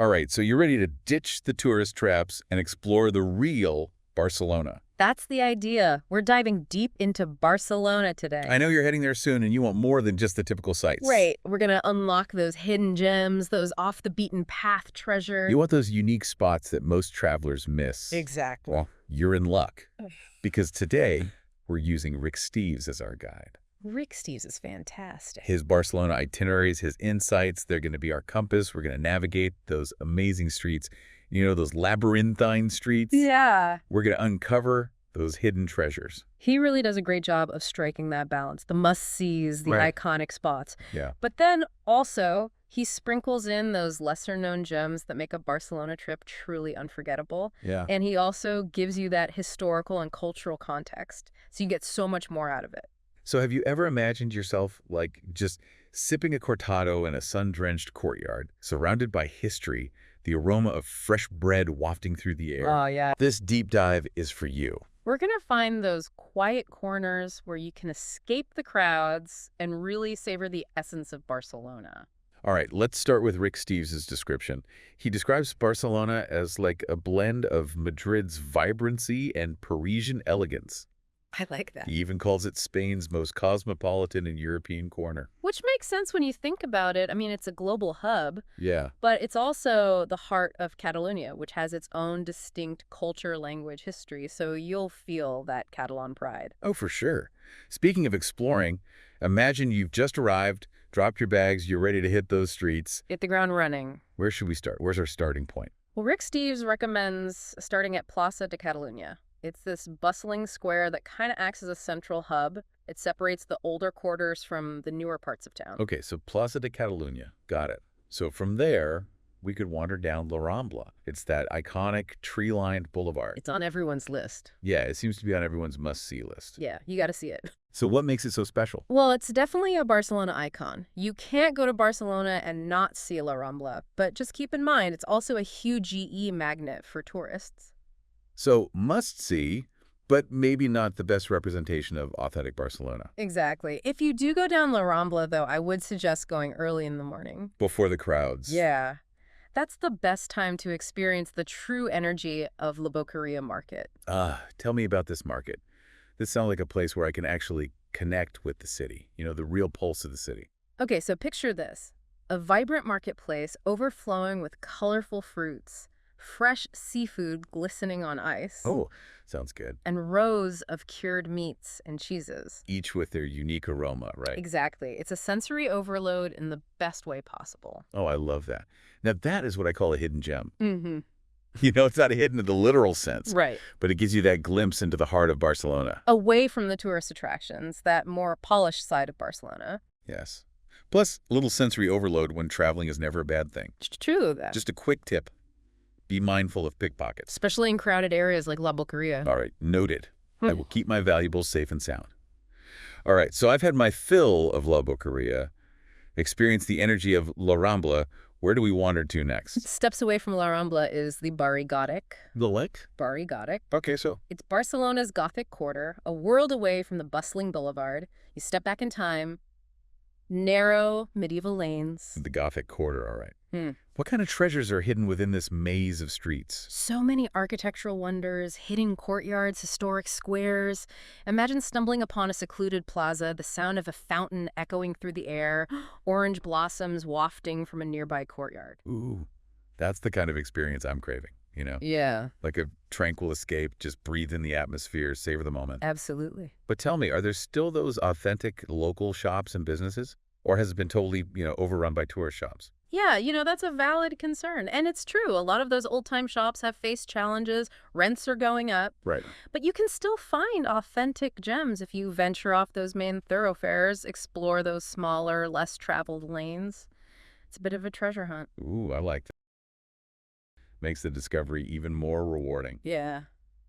All right, so you're ready to ditch the tourist traps and explore the real Barcelona. That's the idea. We're diving deep into Barcelona today. I know you're heading there soon and you want more than just the typical sights. Right. We're going to unlock those hidden gems, those off-the-beaten-path treasure. You want those unique spots that most travelers miss. Exactly. Well, you're in luck. Because today, we're using Rick Steves as our guide. Rick Steves is fantastic. His Barcelona itineraries, his insights, they're going to be our compass. We're going to navigate those amazing streets. You know, those labyrinthine streets? Yeah. We're going to uncover those hidden treasures. He really does a great job of striking that balance, the must-sees, the Right. iconic spots. Yeah. But then also, he sprinkles in those lesser-known gems that make a Barcelona trip truly unforgettable. Yeah. And he also gives you that historical and cultural context, so you get so much more out of it. So have you ever imagined yourself like just sipping a cortado in a sun-drenched courtyard, surrounded by history, the aroma of fresh bread wafting through the air? Oh, yeah. This deep dive is for you. We're going to find those quiet corners where you can escape the crowds and really savor the essence of Barcelona. All right, let's start with Rick Steves' description. He describes Barcelona as like a blend of Madrid's vibrancy and Parisian elegance. I like that. He even calls it Spain's most cosmopolitan and European corner. Which makes sense when you think about it. I mean, it's a global hub, Yeah. but it's also the heart of Catalonia, which has its own distinct culture, language, history. So you'll feel that Catalan pride. Oh, for sure. Speaking of exploring, imagine you've just arrived, dropped your bags, you're ready to hit those streets. Hit the ground running. Where should we start? Where's our starting point? Well, Rick Steves recommends starting at Plaza de Catalunya. It's this bustling square that kind of acts as a central hub. It separates the older quarters from the newer parts of town. Okay, so Plaza de Catalunya. Got it. So from there, we could wander down La Rambla. It's that iconic tree-lined boulevard. It's on everyone's list. Yeah, it seems to be on everyone's must-see list. Yeah, you got to see it. So what makes it so special? Well, it's definitely a Barcelona icon. You can't go to Barcelona and not see La Rambla, but just keep in mind, it's also a huge GE magnet for tourists. So must-see, but maybe not the best representation of authentic Barcelona. Exactly. If you do go down La Rambla, though, I would suggest going early in the morning. Before the crowds. Yeah. That's the best time to experience the true energy of La Boqueria Market. Tell me about this market. This sounds like a place where I can actually connect with the city, you know, the real pulse of the city. Okay, so picture this. A vibrant marketplace overflowing with colorful fruits, fresh seafood glistening on ice. Oh, sounds good. And rows of cured meats and cheeses. Each with their unique aroma, right? Exactly. It's a sensory overload in the best way possible. Oh, I love that. Now, that is what I call a hidden gem. Mm-hmm. You know, it's not hidden in the literal sense, Right. but it gives you that glimpse into the heart of Barcelona. Away from the tourist attractions, that more polished side of Barcelona. Yes. Plus, a little sensory overload when traveling is never a bad thing. True, that. Just a quick tip. Be mindful of pickpockets. Especially in crowded areas like La Boqueria. All right, noted. I will keep my valuables safe and sound. All right, so I've had my fill of La Boqueria, experienced the energy of La Rambla. Where do we wander to next? Steps away from La Rambla is the Barri Gothic. The lick? Barri Gothic. Okay, so. It's Barcelona's Gothic quarter, a world away from the bustling boulevard. You step back in time, narrow medieval lanes. The Gothic quarter, all right. Hmm. What kind of treasures are hidden within this maze of streets? So many architectural wonders, hidden courtyards, historic squares. Imagine stumbling upon a secluded plaza, the sound of a fountain echoing through the air, orange blossoms wafting from a nearby courtyard. Ooh, that's the kind of experience I'm craving, you know? Yeah, Like a tranquil escape, just breathe in the atmosphere, savor the moment. absolutely. But tell me, are there still those authentic local shops and businesses? Or has it been totally, overrun by tourist shops? Yeah, that's a valid concern. And it's true. A lot of those old-time shops have faced challenges. Rents are going up. Right. But you can still find authentic gems if you venture off those main thoroughfares, explore those smaller, less traveled lanes. It's a bit of a treasure hunt. Ooh, I like that. Makes the discovery even more rewarding. Yeah.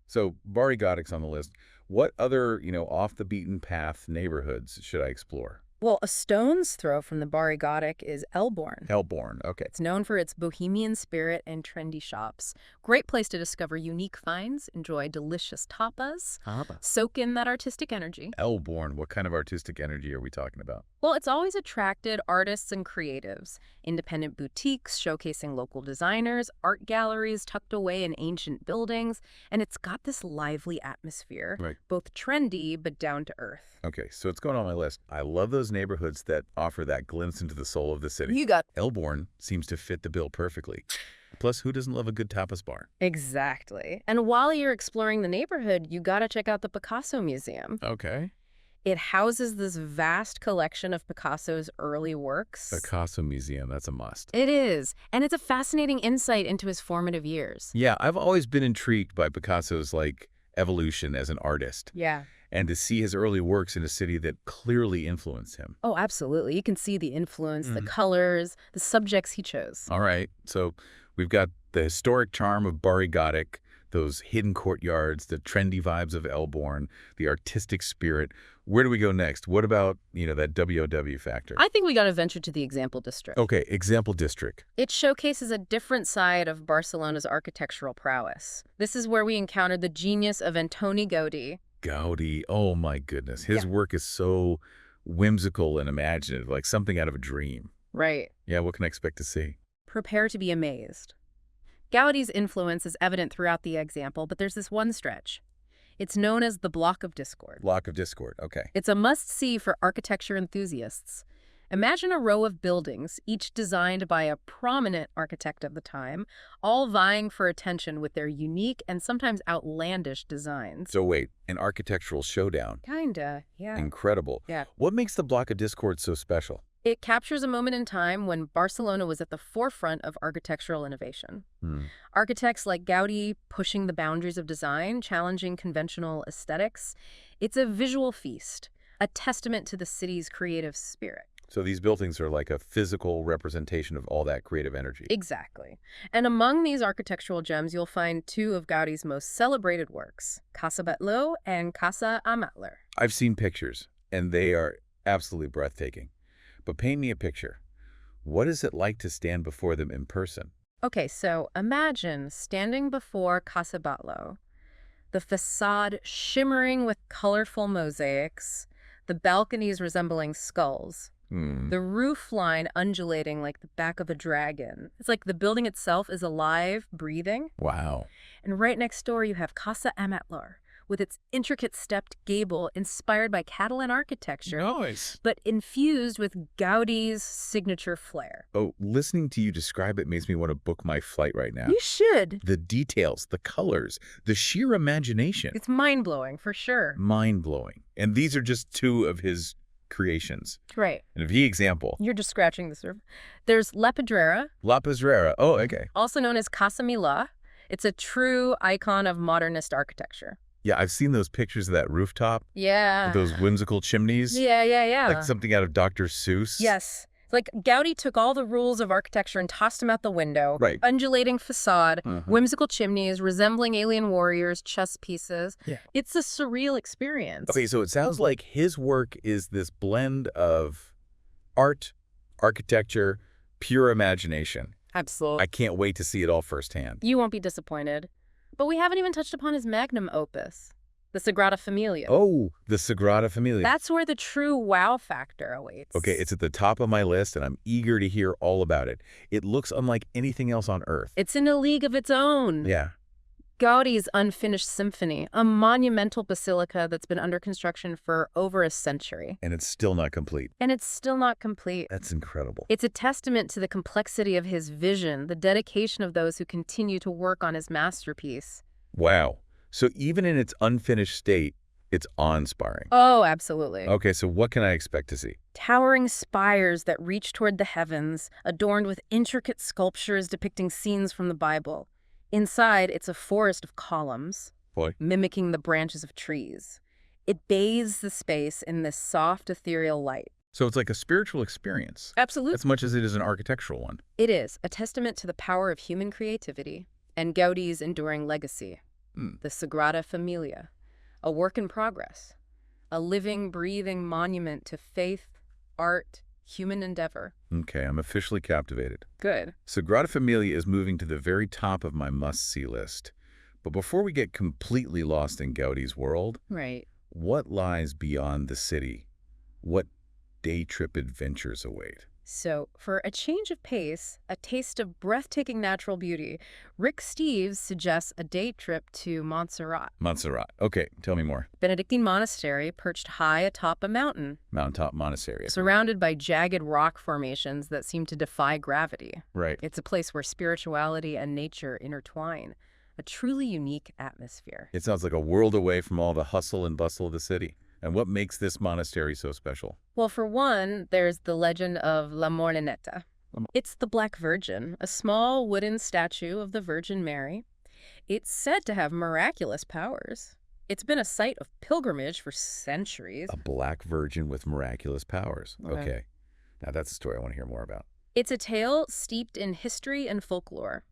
So, Barry Gotic's on the list. What other, off-the-beaten-path neighborhoods should I explore? Well, a stone's throw from the Bari Gothic is Elborn. Hellborn, okay. It's known for its bohemian spirit and trendy shops. Great place to discover unique finds, enjoy delicious tapas, soak in that artistic energy. Hellborn, what kind of artistic energy are we talking about? Well, it's always attracted artists and creatives. Independent boutiques showcasing local designers, art galleries tucked away in ancient buildings, and it's got this lively atmosphere. Right. Both trendy but down to earth. Okay, so it's going on my list. I love those neighborhoods that offer that glimpse into the soul of the city. You got Elborn seems to fit the bill perfectly. Plus, who doesn't love a good tapas bar? Exactly. And while you're exploring the neighborhood, you gotta check out the Picasso Museum. Okay. It houses this vast collection of Picasso's early works. Picasso Museum, that's a must. It is. And it's a fascinating insight into his formative years. Yeah, I've always been intrigued by Picasso's, evolution as an artist. Yeah. And to see his early works in a city that clearly influenced him. Oh, absolutely. You can see the influence, the colors, the subjects he chose. All right, so we've got the historic charm of Bari Gothic, those hidden courtyards, the trendy vibes of Elborn, the artistic spirit. Where do we go next? What about, that WOW factor? I think we got to venture to the Example District. Okay, example district. It showcases a different side of Barcelona's architectural prowess. This is where we encountered the genius of Antoni Gaudí. Gaudí, oh my goodness. His work is so whimsical and imaginative, like something out of a dream. Right. Yeah, what can I expect to see? Prepare to be amazed. Gaudí's influence is evident throughout the example, but there's this one stretch. It's known as the Block of Discord. Block of Discord, okay. It's a must-see for architecture enthusiasts. Imagine a row of buildings, each designed by a prominent architect of the time, all vying for attention with their unique and sometimes outlandish designs. So wait, an architectural showdown. Kinda, yeah. Incredible. Yeah. What makes the Block of Discord so special? It captures a moment in time when Barcelona was at the forefront of architectural innovation. Architects like Gaudí pushing the boundaries of design, challenging conventional aesthetics. It's a visual feast, a testament to the city's creative spirit. So these buildings are like a physical representation of all that creative energy. Exactly. And among these architectural gems, you'll find two of Gaudí's most celebrated works, Casa Batlló and Casa Amatller. I've seen pictures, and they are absolutely breathtaking. But paint me a picture. What is it like to stand before them in person? Okay, so imagine standing before Casa Batlló, the facade shimmering with colorful mosaics, the balconies resembling skulls, the roof line undulating like the back of a dragon. It's like the building itself is alive, breathing. Wow. And right next door you have Casa Amatller, with its intricate stepped gable inspired by Catalan architecture, Nice. but infused with Gaudí's signature flair. Oh, listening to you describe it makes me want to book my flight right now. You should. The details, the colors, the sheer imagination. It's mind-blowing, for sure. Mind-blowing. And these are just two of his creations. Right. And the example, You're just scratching the surface. There's La Pedrera, La Pedrera. Oh, okay. also known as Casa Milà. It's a true icon of modernist architecture. Yeah, I've seen those pictures of that rooftop, Yeah. with those whimsical chimneys. Yeah. Like something out of Dr. Seuss. Yes. Like Gaudí took all the rules of architecture and tossed them out the window. Right. Undulating facade, whimsical chimneys, resembling alien warriors, chess pieces. Yeah. It's a surreal experience. Okay, so it sounds like his work is this blend of art, architecture, pure imagination. Absolutely. I can't wait to see it all firsthand. You won't be disappointed. But we haven't even touched upon his magnum opus, the Sagrada Familia. Oh, the Sagrada Familia. That's where the true wow factor awaits. Okay, it's at the top of my list, and I'm eager to hear all about it. It looks unlike anything else on Earth. It's in a league of its own. Yeah. Gaudí's Unfinished Symphony, a monumental basilica that's been under construction for over a century. And it's still not complete. And it's still not complete. That's incredible. It's a testament to the complexity of his vision, the dedication of those who continue to work on his masterpiece. Wow. So even in its unfinished state, it's awe-inspiring. Oh, absolutely. Okay, so what can I expect to see? Towering spires that reach toward the heavens, adorned with intricate sculptures depicting scenes from the Bible. Inside, it's a forest of columns, mimicking the branches of trees. It bathes the space in this soft, ethereal light. So it's like a spiritual experience. Absolutely. As much as it is an architectural one. It is a testament to the power of human creativity and Gaudí's enduring legacy. The Sagrada Familia, a work in progress, a living, breathing monument to faith, art, human endeavor. Okay, I'm officially captivated. Good. Sagrada Familia is moving to the very top of my must-see list. But before we get completely lost in Gaudi's world, Right. what lies beyond the city? What day trip adventures await? So, for a change of pace, a taste of breathtaking natural beauty, Rick Steves suggests a day trip to Montserrat, Montserrat. Okay, tell me more. Benedictine monastery perched high atop a mountain, Mountaintop Monastery. surrounded by jagged rock formations that seem to defy gravity. Right. It's a place where spirituality and nature intertwine, a truly unique atmosphere. It sounds like a world away from all the hustle and bustle of the city. And what makes this monastery so special? Well, for one, there's the legend of La Moreneta. It's the Black Virgin, a small wooden statue of the Virgin Mary. It's said to have miraculous powers. It's been a site of pilgrimage for centuries. A black virgin with miraculous powers. Okay. Okay. Now that's a story I want to hear more about. It's a tale steeped in history and folklore.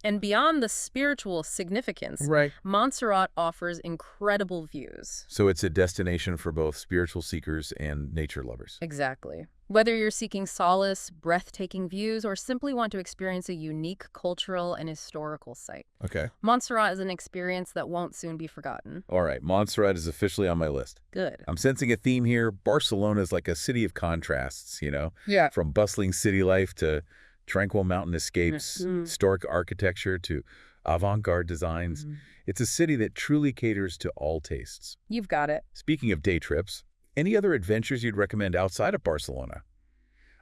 And beyond the spiritual significance, Right. Montserrat offers incredible views. So it's a destination for both spiritual seekers and nature lovers. Exactly. Whether you're seeking solace, breathtaking views, or simply want to experience a unique cultural and historical site, Okay. Montserrat is an experience that won't soon be forgotten. All right. Montserrat is officially on my list. Good. I'm sensing a theme here. Barcelona is like a city of contrasts, Yeah. from bustling city life to tranquil mountain escapes, historic architecture to avant-garde designs. It's a city that truly caters to all tastes. You've got it. Speaking of day trips, any other adventures you'd recommend outside of Barcelona?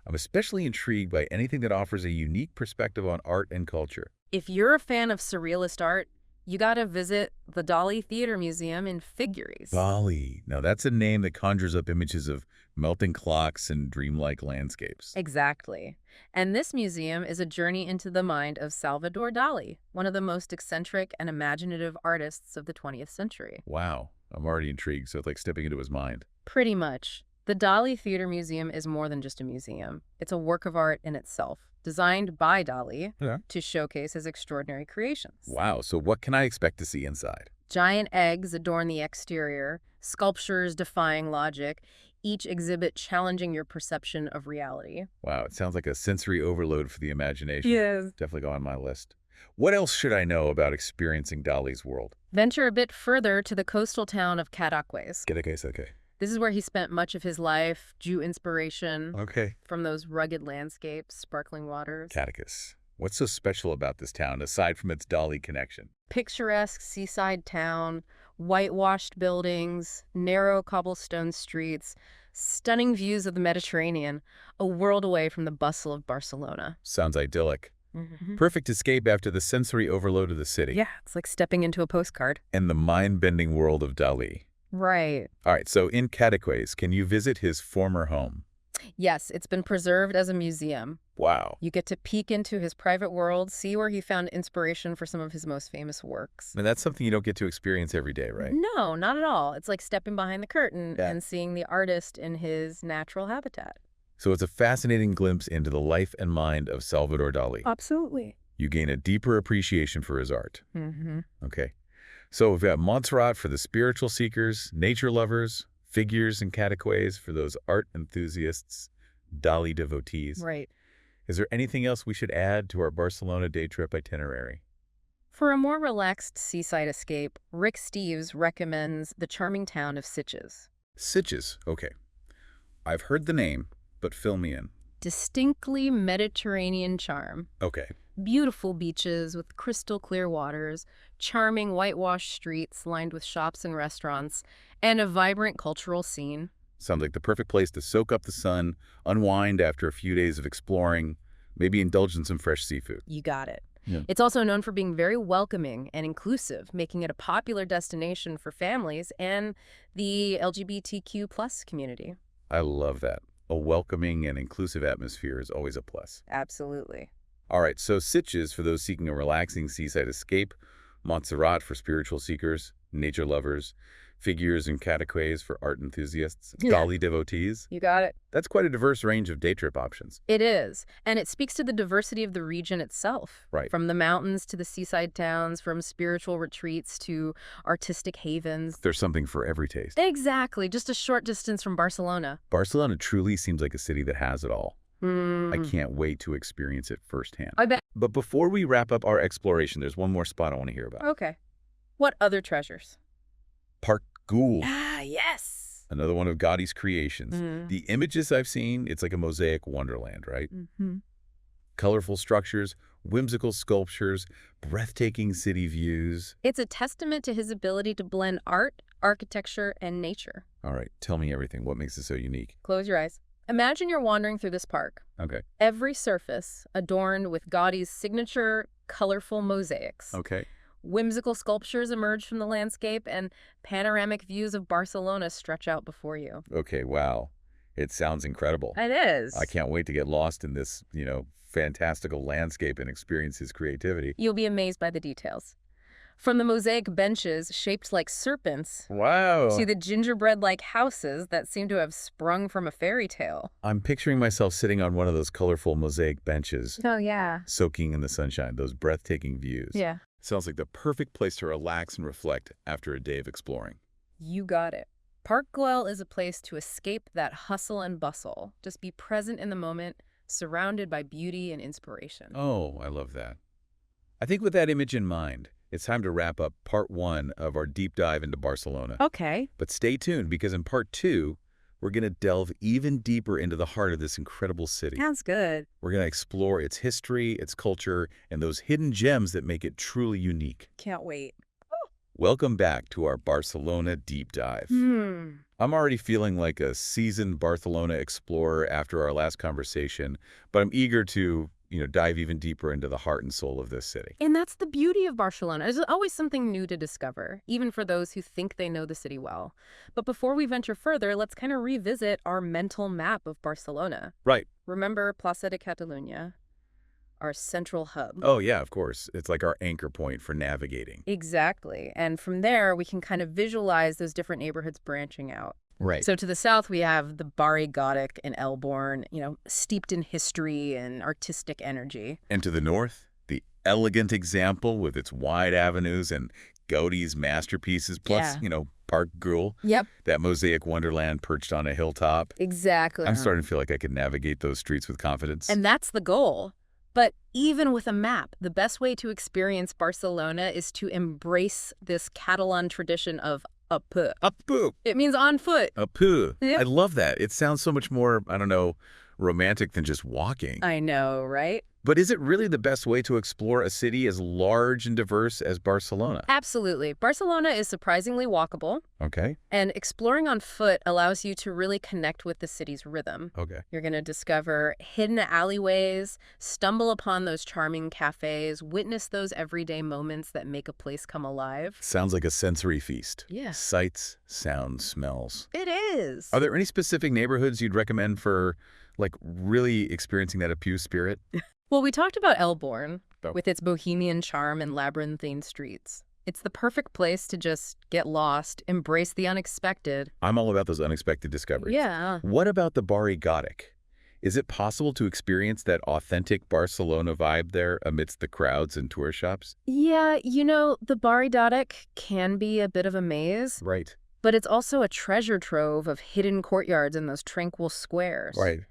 I'm especially intrigued by anything that offers a unique perspective on art and culture. If you're a fan of surrealist art, you gotta visit the Dali Theater Museum in Figueres. Bali. Now that's a name that conjures up images of melting clocks and dreamlike landscapes. Exactly. And this museum is a journey into the mind of Salvador Dali, one of the most eccentric and imaginative artists of the 20th century. Wow. I'm already intrigued, so it's like stepping into his mind. Pretty much. The Dali Theater Museum is more than just a museum. It's a work of art in itself, designed by Dali to showcase his extraordinary creations. Wow, so what can I expect to see inside? Giant eggs adorn the exterior, sculptures defying logic, each exhibit challenging your perception of reality. Wow, it sounds like a sensory overload for the imagination. Yes. Definitely go on my list. What else should I know about experiencing Dali's world? Venture a bit further to the coastal town of Cadaqués. Okay. This is where he spent much of his life, drew inspiration Okay. from those rugged landscapes, sparkling waters. Catechus. What's so special about this town, aside from its Dali connection? Picturesque seaside town, whitewashed buildings, narrow cobblestone streets, stunning views of the Mediterranean, a world away from the bustle of Barcelona. Sounds idyllic. Perfect escape after the sensory overload of the city. Yeah, it's like stepping into a postcard. And the mind-bending world of Dali. Right. All right, so in Cadaqués, can you visit his former home? Yes, it's been preserved as a museum. Wow. You get to peek into his private world, see where he found inspiration for some of his most famous works. And that's something you don't get to experience every day, right? No, not at all. It's like stepping behind the curtain Yeah. and seeing the artist in his natural habitat. So it's a fascinating glimpse into the life and mind of Salvador Dali. Absolutely. You gain a deeper appreciation for his art. Mm-hmm. Okay. So we've got Montserrat for the spiritual seekers, nature lovers, Figures and Cadaqués for those art enthusiasts, Dali devotees. Right. Is there anything else we should add to our Barcelona day trip itinerary? For a more relaxed seaside escape, Rick Steves recommends the charming town of Sitges. Sitges. Okay. I've heard the name, but fill me in. Distinctly Mediterranean charm. Okay. Beautiful beaches with crystal clear waters, charming whitewashed streets lined with shops and restaurants, and a vibrant cultural scene. Sounds like the perfect place to soak up the sun, unwind after a few days of exploring, maybe indulge in some fresh seafood. You got it. Yeah. It's also known for being very welcoming and inclusive, making it a popular destination for families and the LGBTQ plus community. I love that. A welcoming and inclusive atmosphere is always a plus. Absolutely. All right, so Sitges for those seeking a relaxing seaside escape, Montserrat for spiritual seekers, nature lovers, Figures and cataquays for art enthusiasts, Yeah. golly devotees. You got it. That's quite a diverse range of day trip options. It is, and it speaks to the diversity of the region itself. Right. From the mountains to the seaside towns, from spiritual retreats to artistic havens. There's something for every taste. Exactly, just a short distance from Barcelona. Barcelona truly seems like a city that has it all. I Mm. can't wait to experience it firsthand. I bet. But before we wrap up our exploration, there's one more spot I want to hear about. Okay. What other treasures? Park Güell, Ah, yes. another one of Gaudi's creations. Mm. The images I've seen, it's like a mosaic wonderland, right? Mm-hmm. Colorful structures, whimsical sculptures, breathtaking city views. It's a testament to his ability to blend art, architecture, and nature. All right, tell me everything. What makes it so unique? Close your eyes. Imagine you're wandering through this park. Okay. Every surface adorned with Gaudi's signature colorful mosaics. Okay. Whimsical sculptures emerge from the landscape, and panoramic views of Barcelona stretch out before you. Okay, wow. It sounds incredible. It is. I can't wait to get lost in this, fantastical landscape and experience his creativity. You'll be amazed by the details. From the mosaic benches shaped like serpents Wow. to the gingerbread-like houses that seem to have sprung from a fairy tale. I'm picturing myself sitting on one of those colorful mosaic benches, Oh, yeah. soaking in the sunshine, those breathtaking views. Yeah. Sounds like the perfect place to relax and reflect after a day of exploring. You got it. Park Güell is a place to escape that hustle and bustle. Just be present in the moment, surrounded by beauty and inspiration. Oh, I love that. I think with that image in mind, it's time to wrap up part 1 of our deep dive into Barcelona. Okay. But stay tuned, because in part 2, we're going to delve even deeper into the heart of this incredible city. Sounds good. We're going to explore its history, its culture, and those hidden gems that make it truly unique. Can't wait. Welcome back to our Barcelona deep dive. I'm already feeling like a seasoned Barcelona explorer after our last conversation, but I'm eager to, dive even deeper into the heart and soul of this city. And that's the beauty of Barcelona. There's always something new to discover, even for those who think they know the city well. But before we venture further, let's kind of revisit our mental map of Barcelona. Right. Remember Plaça de Catalunya, our central hub? Oh, yeah, of course. It's like our anchor point for navigating. Exactly. And from there, we can kind of visualize those different neighborhoods branching out. Right. So to the south, we have the Barri Gothic and Elborn, steeped in history and artistic energy. And to the north, the elegant example with its wide avenues and Gaudi's masterpieces, plus, Yeah. Park Güell, Yep. that mosaic wonderland perched on a hilltop. Exactly. I'm starting to feel like I could navigate those streets with confidence. And that's the goal. But even with a map, the best way to experience Barcelona is to embrace this Catalan tradition of a peu. A peu. It means on foot. A peu. Yep. I love that. It sounds so much more, romantic than just walking. I know, right? But is it really the best way to explore a city as large and diverse as Barcelona? Absolutely. Barcelona is surprisingly walkable, Okay. and exploring on foot allows you to really connect with the city's rhythm. Okay. You're going to discover hidden alleyways, stumble upon those charming cafes, witness those everyday moments that make a place come alive. Sounds like a sensory feast. Yeah. Sights, sounds, smells. It is. Are there any specific neighborhoods you'd recommend for, really experiencing that a peu spirit? Well, we talked about Elborn Oh. with its bohemian charm and labyrinthine streets. It's the perfect place to just get lost, embrace the unexpected. I'm all about those unexpected discoveries. Yeah. What about the Barri Gothic? Is it possible to experience that authentic Barcelona vibe there amidst the crowds and tour shops? Yeah, the Barri Gothic can be a bit of a maze, Right. but it's also a treasure trove of hidden courtyards in those tranquil squares. Right.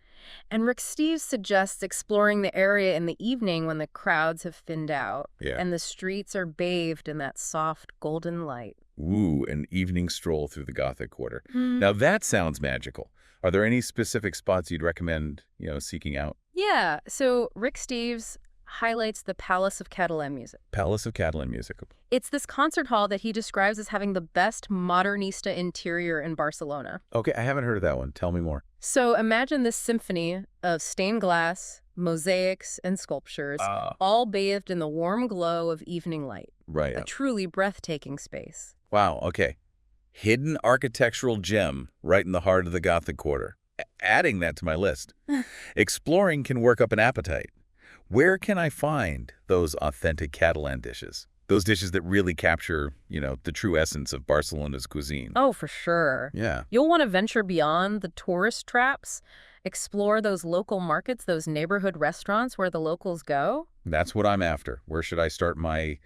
And Rick Steves suggests exploring the area in the evening when the crowds have thinned out Yeah. and the streets are bathed in that soft golden light. Ooh, an evening stroll through the Gothic Quarter. Now that sounds magical. Are there any specific spots you'd recommend, seeking out? Yeah, so Rick Steves highlights the Palace of Catalan Music. Palace of Catalan Music. It's this concert hall that he describes as having the best modernista interior in Barcelona. Okay, I haven't heard of that one. Tell me more. So imagine this symphony of stained glass, mosaics, and sculptures, all bathed in the warm glow of evening light. Right. A truly breathtaking space. Wow, okay. Hidden architectural gem right in the heart of the Gothic Quarter. Adding that to my list. Exploring can work up an appetite. Where can I find those authentic Catalan dishes? Those dishes that really capture, the true essence of Barcelona's cuisine. Oh, for sure. Yeah, You'll want to venture beyond the tourist traps, explore those local markets, those neighborhood restaurants where the locals go. that's what I'm after. Where should I start my,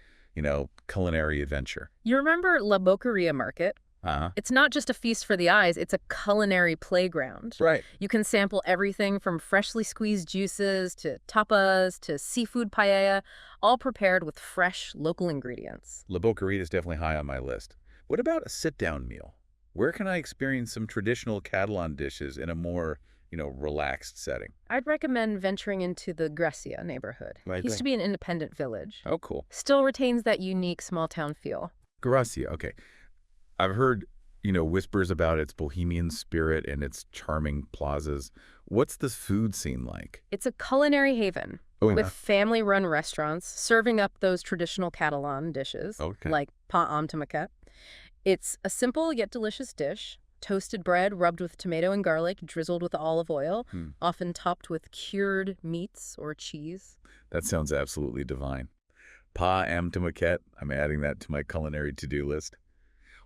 culinary adventure? You remember La Boqueria Market? Uh-huh. It's not just a feast for the eyes, it's a culinary playground. Right. You can sample everything from freshly squeezed juices to tapas to seafood paella, all prepared with fresh local ingredients. La Boquerita is definitely high on my list. What about a sit-down meal? Where can I experience some traditional Catalan dishes in a more, relaxed setting? I'd recommend venturing into the Gracia neighborhood. Right It used there. to be an independent village. Oh, cool. Still retains that unique small town feel. Gracia, okay. I've heard, whispers about its bohemian spirit and its charming plazas. What's the food scene like? It's a culinary haven Oh, with yeah. family-run restaurants serving up those traditional Catalan dishes, Okay. like pa amb tomàquet. It's a simple yet delicious dish. Toasted bread rubbed with tomato and garlic, drizzled with olive oil, Hmm. often topped with cured meats or cheese. That sounds absolutely divine. Pa am tomàquet. I'm adding that to my culinary to-do list.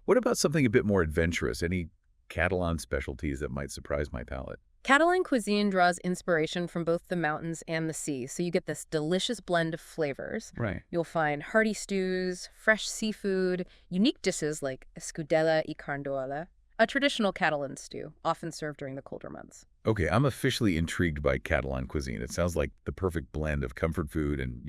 What about something a bit more adventurous? Any Catalan specialties that might surprise my palate? Catalan cuisine draws inspiration from both the mountains and the sea, so you get this delicious blend of flavors. Right. You'll find hearty stews, fresh seafood, unique dishes like escudella y carndola, a traditional Catalan stew, often served during the colder months. Okay, I'm officially intrigued by Catalan cuisine. It sounds like the perfect blend of comfort food and,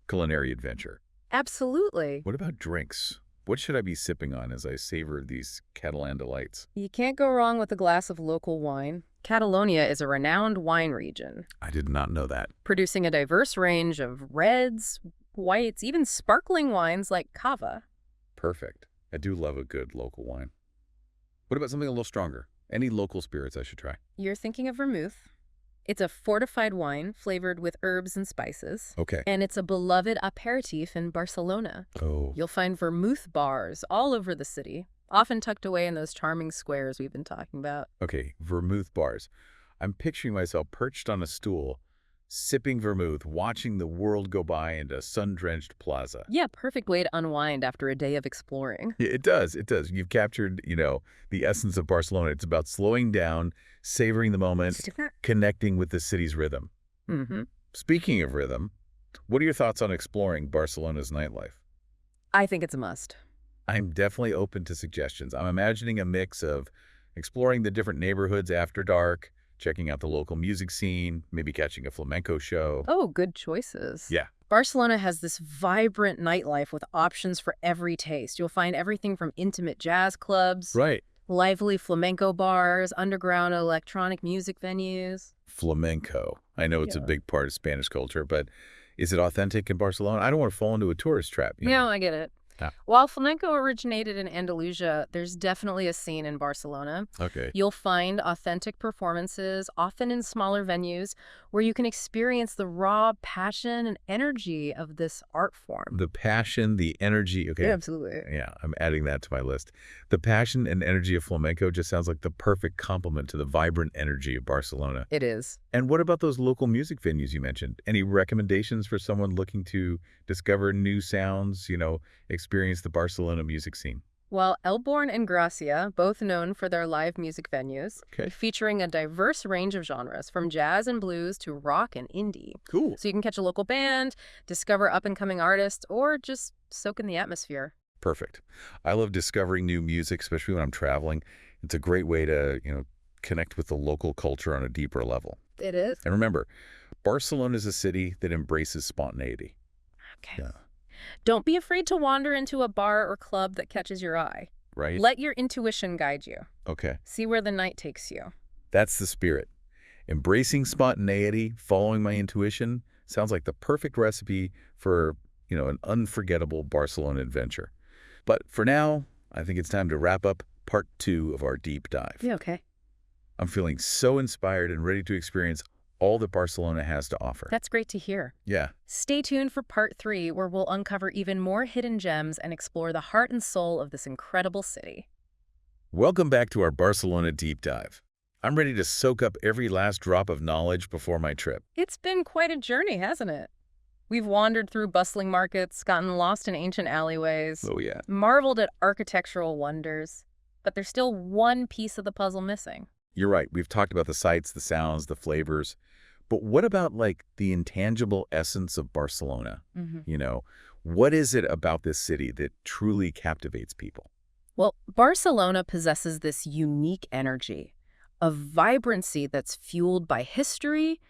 culinary adventure. Absolutely. What about drinks? What should I be sipping on as I savor these Catalan delights? You can't go wrong with a glass of local wine. Catalonia is a renowned wine region, I did not know that. producing a diverse range of reds, whites, even sparkling wines like cava. Perfect. I do love a good local wine. What about something a little stronger? Any local spirits I should try? You're thinking of vermouth. It's a fortified wine flavored with herbs and spices, Okay. and it's a beloved aperitif in Barcelona. Oh, You'll find vermouth bars all over the city, often tucked away in those charming squares we've been talking about. okay. Vermouth bars. I'm picturing myself perched on a stool, sipping vermouth, watching the world go by in a sun-drenched plaza. Yeah, perfect way to unwind after a day of exploring. Yeah, it does. It does. You've captured, the essence of Barcelona. It's about slowing down, savoring the moment, connecting with the city's rhythm. Mm-hmm. Speaking of rhythm, what are your thoughts on exploring Barcelona's nightlife? I think it's a must. I'm definitely open to suggestions. I'm imagining a mix of exploring the different neighborhoods after dark, checking out the local music scene, maybe catching a flamenco show. Oh, good choices. Yeah. Barcelona has this vibrant nightlife with options for every taste. You'll find everything from intimate jazz clubs, Right. lively flamenco bars, underground electronic music venues. Flamenco. I know it's a Yeah. big part of Spanish culture, but is it authentic in Barcelona? I don't want to fall into a tourist trap. you know? Yeah, I get it. Yeah. While flamenco originated in Andalusia, there's definitely a scene in Barcelona. Okay. You'll find authentic performances, often in smaller venues, where you can experience the raw passion and energy of this art form. The passion, the energy. Okay. Absolutely. Yeah, I'm adding that to my list. The passion and energy of flamenco just sounds like the perfect complement to the vibrant energy of Barcelona. It is. And what about those local music venues you mentioned? Any recommendations for someone looking to discover new sounds, experience the Barcelona music scene? While Elborn and Gracia, both known for their live music venues, Okay. featuring a diverse range of genres, from jazz and blues to rock and indie. Cool. So you can catch a local band, discover up-and-coming artists, or just soak in the atmosphere. Perfect. I love discovering new music, especially when I'm traveling. It's a great way to, connect with the local culture on a deeper level. It is. And remember, Barcelona is a city that embraces spontaneity. Okay. Yeah. Don't be afraid to wander into a bar or club that catches your eye. Right? Let your intuition guide you. Okay. See where the night takes you. That's the spirit. Embracing spontaneity, following my intuition, sounds like the perfect recipe for, an unforgettable Barcelona adventure. But for now, I think it's time to wrap up part 2 of our deep dive. Yeah, okay. I'm feeling so inspired and ready to experience all that Barcelona has to offer. That's great to hear. Yeah. Stay tuned for part 3, where we'll uncover even more hidden gems and explore the heart and soul of this incredible city. Welcome back to our Barcelona deep dive. I'm ready to soak up every last drop of knowledge before my trip. It's been quite a journey, hasn't it? We've wandered through bustling markets, gotten lost in ancient alleyways, Oh, yeah. marveled at architectural wonders, but there's still one piece of the puzzle missing. You're right. We've talked about the sights, the sounds, the flavors. But what about, like, the intangible essence of Barcelona? hmm You know, what is it about this city that truly captivates people? Well, Barcelona possesses this unique energy, a vibrancy that's fueled by history,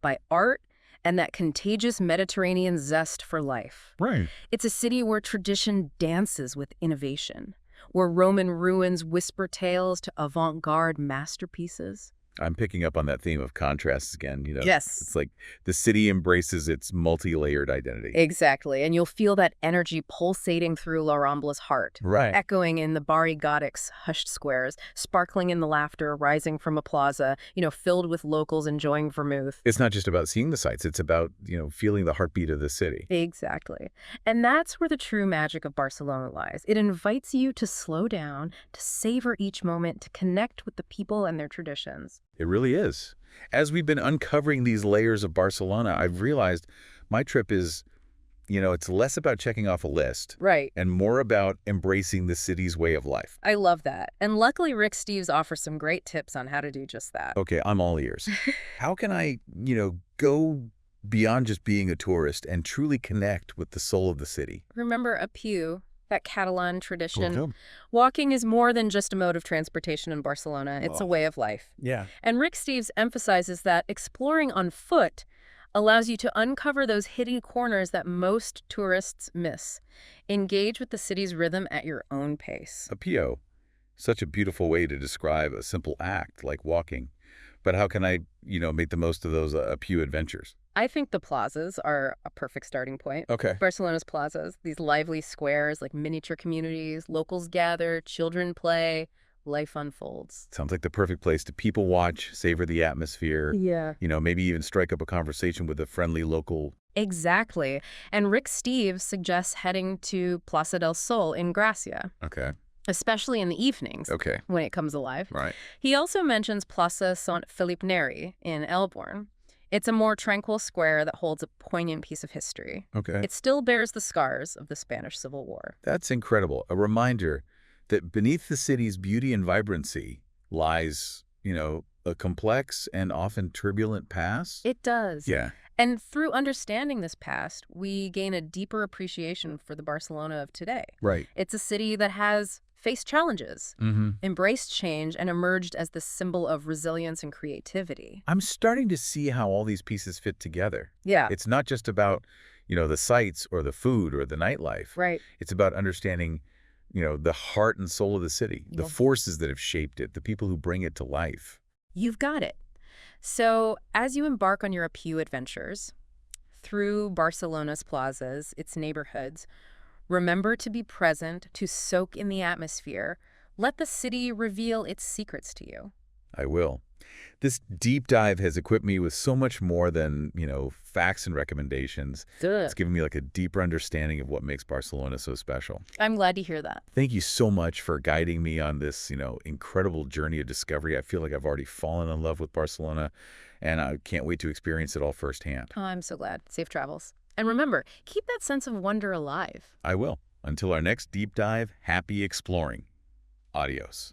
by art, and that contagious Mediterranean zest for life. Right. It's a city where tradition dances with innovation, where Roman ruins whisper tales to avant-garde masterpieces. I'm picking up on that theme of contrasts again. It's Yes. like the city embraces its multi-layered identity. Exactly, and you'll feel that energy pulsating through La Rambla's heart, Right. echoing in the Barri Gotic's hushed squares, sparkling in the laughter rising from a plaza, filled with locals enjoying vermouth. It's not just about seeing the sights. It's about, feeling the heartbeat of the city. Exactly. And that's where the true magic of Barcelona lies. It invites you to slow down, to savor each moment, to connect with the people and their traditions. It really is. As we've been uncovering these layers of Barcelona, I've realized my trip is, it's less about checking off a list Right. and more about embracing the city's way of life. I love that. And luckily, Rick Steves offers some great tips on how to do just that. Okay, I'm all ears. How can I, go beyond just being a tourist and truly connect with the soul of the city? Remember a pew, that Catalan tradition. Cool. Walking is more than just a mode of transportation in Barcelona. It's a way of life. Yeah. And Rick Steves emphasizes that exploring on foot allows you to uncover those hidden corners that most tourists miss. Engage with the city's rhythm at your own pace. A PO. Such a beautiful way to describe a simple act like walking. But how can I, make the most of those Pew adventures? I think the plazas are a perfect starting point. Okay. Barcelona's plazas, these lively squares like miniature communities, locals gather, children play, life unfolds. Sounds like the perfect place to people watch, savor the atmosphere, Yeah. maybe even strike up a conversation with a friendly local. Exactly. And Rick Steves suggests heading to Plaza del Sol in Gracia, Okay. especially in the evenings Okay. when it comes alive. Right. He also mentions Plaza Sant Felip Neri in Elborn. It's a more tranquil square that holds a poignant piece of history. Okay. It still bears the scars of the Spanish Civil War. That's incredible. A reminder that beneath the city's beauty and vibrancy lies, a complex and often turbulent past. It does. Yeah. And through understanding this past, we gain a deeper appreciation for the Barcelona of today. Right. It's a city that has faced challenges, Mm-hmm. embraced change, and emerged as the symbol of resilience and creativity. I'm starting to see how all these pieces fit together. Yeah, It's not just about, the sights or the food or the nightlife. right. It's about understanding, the heart and soul of the city, the Yeah. forces that have shaped it, the people who bring it to life. You've got it. So, as you embark on your Apu adventures through Barcelona's plazas, its neighborhoods, remember to be present, to soak in the atmosphere. Let the city reveal its secrets to you. I will. This deep dive has equipped me with so much more than, facts and recommendations. It's given me like a deeper understanding of what makes Barcelona so special. I'm glad to hear that. Thank you so much for guiding me on this, incredible journey of discovery. I feel like I've already fallen in love with Barcelona, and I can't wait to experience it all firsthand. Oh, I'm so glad. Safe travels. And remember, keep that sense of wonder alive. I will. Until our next deep dive, happy exploring. Adios.